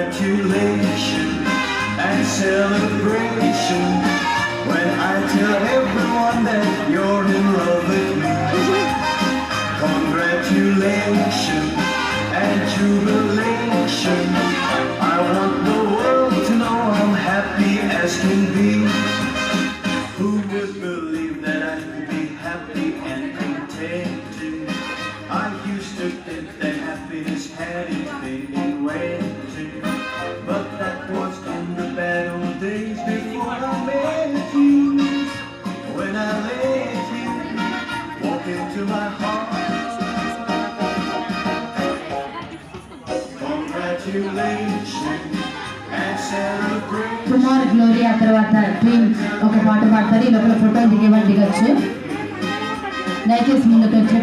Congratulations and celebration when I tell everyone that you're in love with me. Congratulations and jubilation. I want the world to know I'm happy as can be. Who would believe that I could be happy and contented? I used to think that happiness had its been invented, but that was in the bad old days before I met you. When I let you walk into my heart, congratulations and celebrate. Kumar Gloria తర్వాత team ఒక పాట పాడతారు. ఈ లోపల photo దిగవచ్చు. దయచేసి ముందుకు వచ్చి